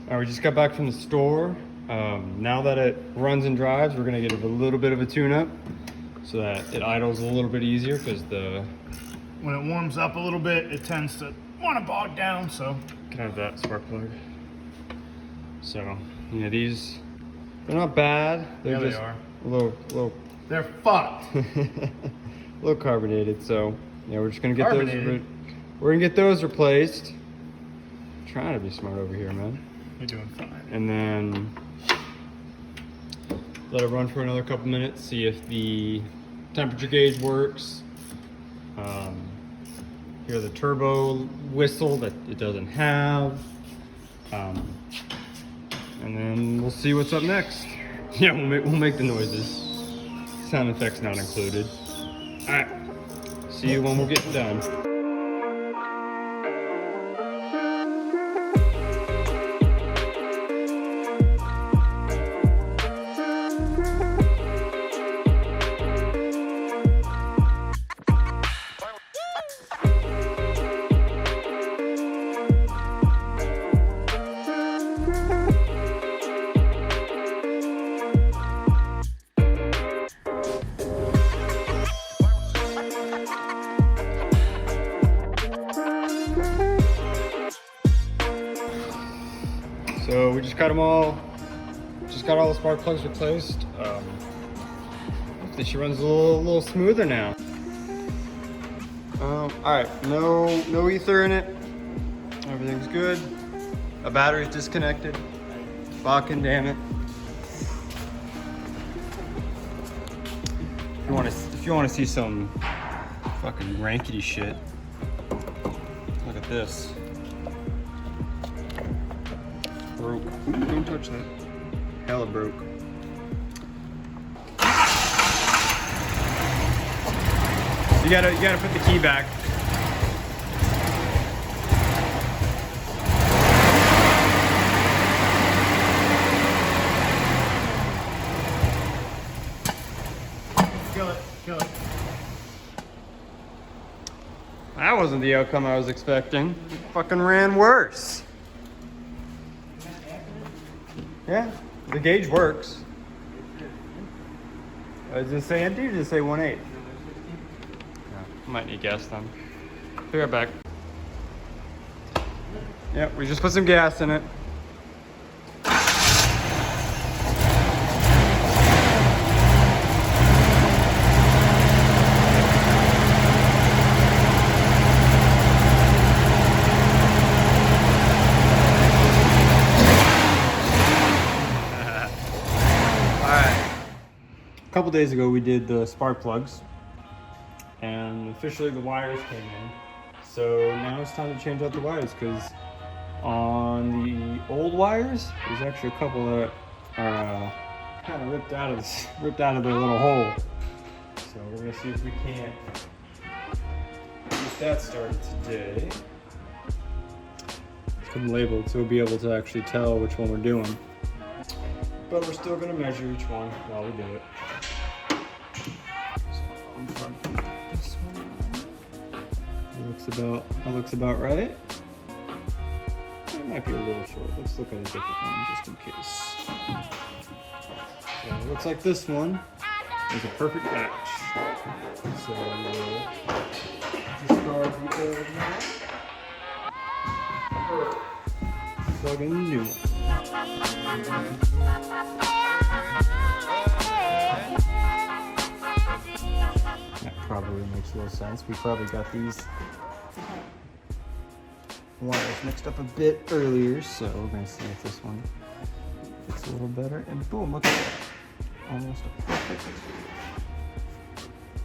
All right, we just got back from the store. Now that it runs and drives, we're gonna give it a little bit of a tune-up so that it idles a little bit easier because when it warms up a little bit, it tends to want to bog down, so. Can have that spark plug. So, yeah, these, they're not bad. They're just they are. a little They're fucked. a little carbonated. So, yeah, we're just gonna get Carbonated? we're gonna get those replaced. Trying to be smart over here, man. You're doing fine. And then let it run for another couple minutes, see if the temperature gauge works. Hear the turbo whistle that it doesn't have. And then we'll see what's up next. Yeah, we'll make the noises. Sound effects not included. All right, see you when we're getting done. So we just got them all, got all the spark plugs replaced. Hopefully she runs a little smoother now. All right, no ether in it. Everything's good. A battery's disconnected. Fucking damn it. If you want to see some fucking rankety shit, look at this. Broke. Ooh, don't touch that. Hella broke. You gotta put the key back. Kill it. That wasn't the outcome I was expecting. It fucking ran worse. Yeah, the gauge works. Does it say empty or does it say 1/8? Might need gas then. Be right back. Yep, we just put some gas in it. A couple days ago we did the spark plugs and officially the wires came in, so now it's time to change out the wires because on the old wires there's actually a couple that are kind of ripped out of their little hole, so we're gonna see if we can't get that started today. It's been labeled so we'll be able to actually tell which one we're doing. But we're still gonna measure each one while we do it. So this one that looks about right. It might be a little short. Let's look at a different one just in case. So it looks like this one is a perfect match. So we'll discard the old one. Plug in the new one. That probably makes a little sense. We probably got these wires mixed up a bit earlier, so we're gonna see if this one gets a little better. And boom, look at that. Almost a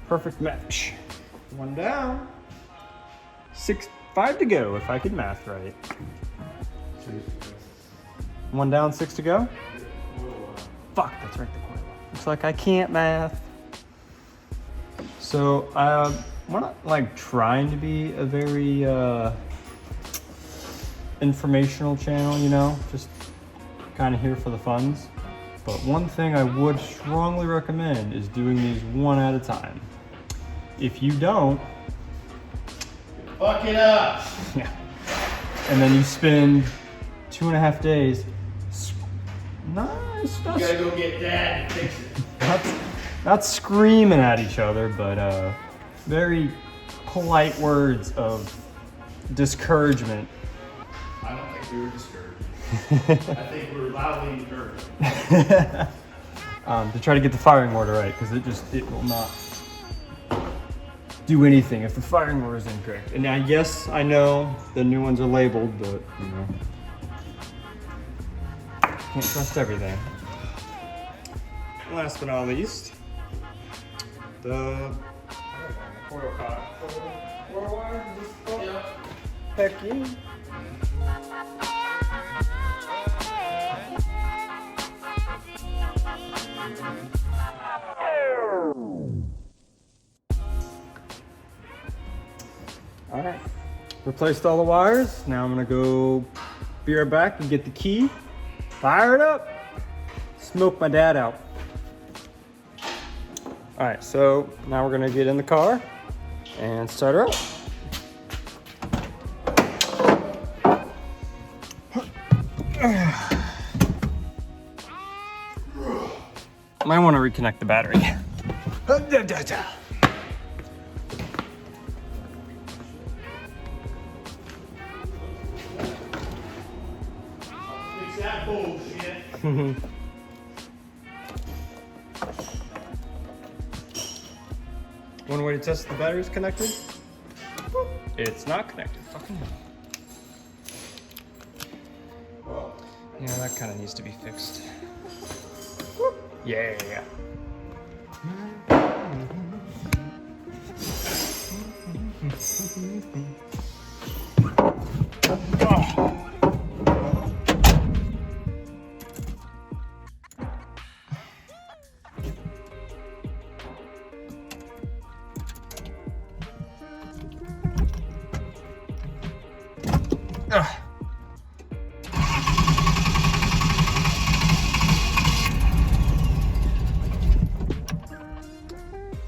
perfect match. One down. 5 to go, if I could math right. 1 down, 6 to go. Fuck, that's right, the coil. Looks like I can't math. So, we're not like trying to be a very informational channel, you know, just kind of here for the funds. But one thing I would strongly recommend is doing these one at a time. If you don't, fuck it up. yeah, and then you spend 2.5 days. Nice. You gotta go get Dad to fix it. Not screaming at each other, but very polite words of discouragement. I don't think we were discouraged. I think we were loudly encouraged. To try to get the firing order right, because it will not do anything if the firing order is incorrect. And yes, I know the new ones are labeled, but you know, can't trust everything. Last but not least, the coil wire. Yeah. Heck yeah. All right, replaced all the wires. Now I'm gonna go be right back and get the key, fire it up, smoke my dad out. All right, so now we're gonna get in the car and start her up. Might want to reconnect the battery. Fix that bullshit. One way to test if the battery's connected. It's not connected. Fucking hell. Yeah, that kind of needs to be fixed. Yeah.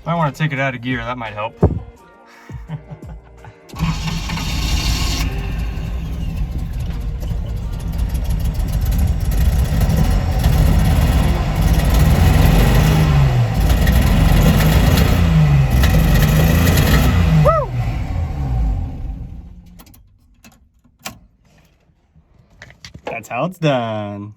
Might want to take it out of gear, that might help. That's how it's done.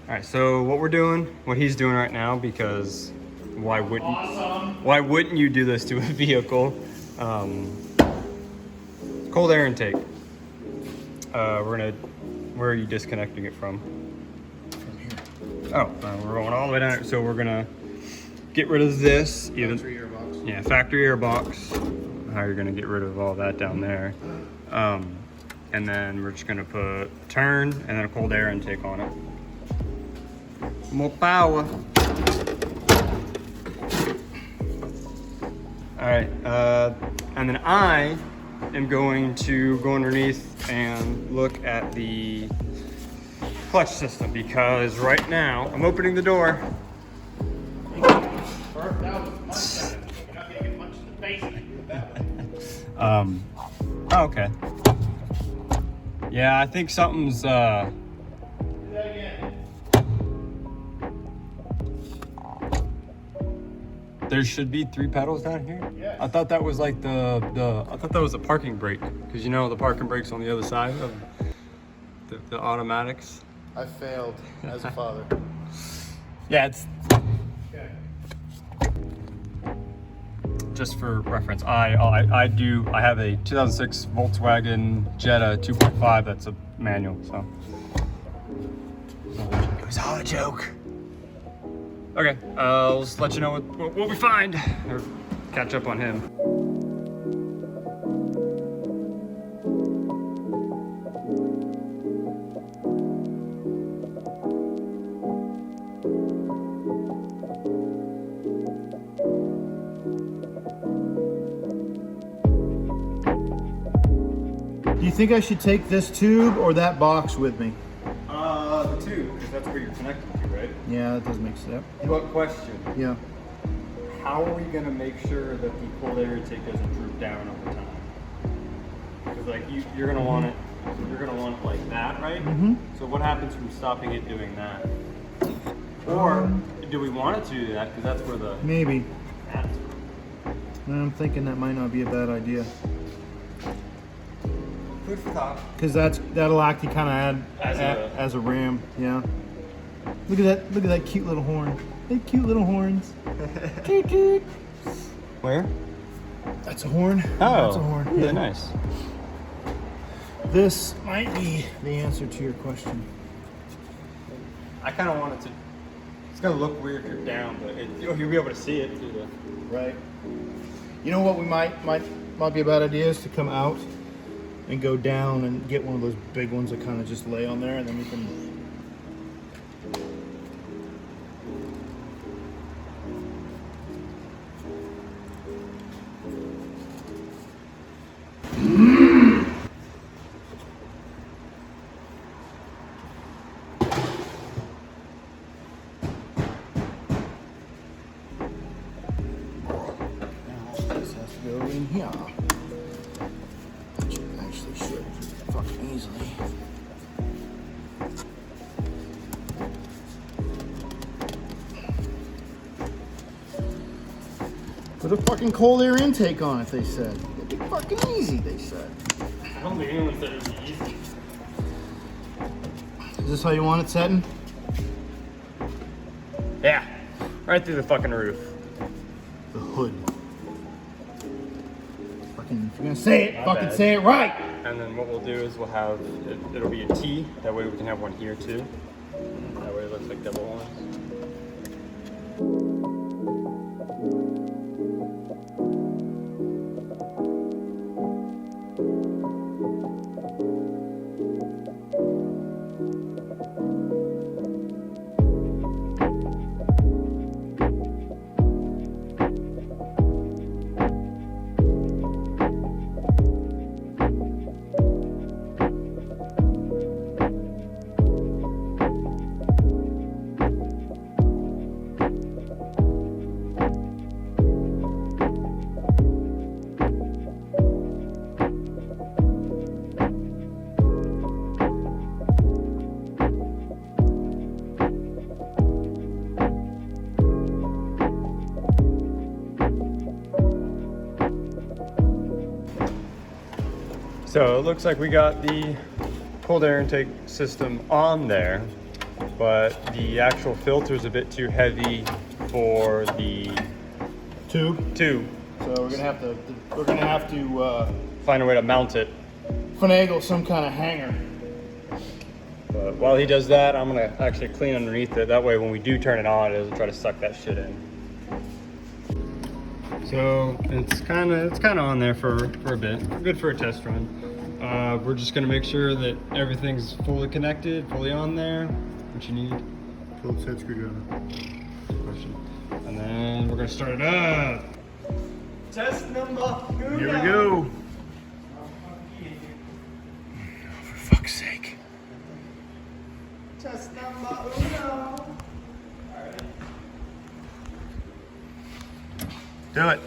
All right, so what he's doing right now, because why wouldn't you do this to a vehicle? Cold air intake. Where are you disconnecting it from? From here. Oh, we're going all the way down. So we're gonna get rid of this. Factory airbox. Yeah, factory airbox. How you're gonna get rid of all that down there. And then we're just gonna put turn and then a cold air intake on it. More power. All right, and then I am going to go underneath and look at the clutch system, because right now I'm opening the door. Oh, okay. Yeah, I think something's Do that again. there should be 3 pedals down here. Yes. I thought that was like I thought that was the parking brake, because you know the parking brake's on the other side of the automatics. I failed as a father. Yeah, it's Okay. just for reference. I have a 2006 Volkswagen Jetta 2.5 that's a manual, so it was all a joke. Okay, I'll just let you know what we find, or catch up on him. Do you think I should take this tube or that box with me? The tube, because that's where you're connected to, right? Yeah, that does make sense. But question, Yeah. how are we gonna make sure that the cold air intake doesn't droop down over time? Because like you're gonna want it you're gonna want it like that, right? Mm-hmm. So what happens from stopping it doing that? Or do we want it to do that? Because that's where the Maybe. that's I'm thinking that might not be a bad idea. food for thought. Because that'll actually kind of add as a ram. Yeah. Look at that cute little horn. They cute little horns. Toot toot. Where? That's a horn. Oh, That's a horn. really nice. This might be the answer to your question. I kind of want it to. It's gonna look weird if you're down, but you'll be able to see it through the. Right. You know what we might be a bad idea is to come out and go down and get one of those big ones that kind of just lay on there, and then we can. This has to go in here. Which it actually should fucking easily. Put a fucking cold air intake on it, they said. It'd be fucking easy, they said. I don't think anyone said it would be easy. Is this how you want it setting? Yeah, right through the fucking roof. The hood. Fucking, if you're gonna say it, Not fucking bad. say it right! And then what we'll do is we'll have it'll be a T. That way we can have one here too. That way it looks like double ones. So it looks like we got the cold air intake system on there, but the actual filter is a bit too heavy for the Tube. tube. So we're gonna have to Find a way to mount it. finagle some kind of hanger. But while he does that, I'm gonna actually clean underneath it. That way when we do turn it on, it doesn't try to suck that shit in. So it's kind of on there for a bit. Good for a test run. We're just gonna make sure that everything's fully connected, fully on there. What you need. Phillips head screwdriver. And then we're gonna start it up. Test number uno. Here we go. For fuck's sake. Test number uno. Do it.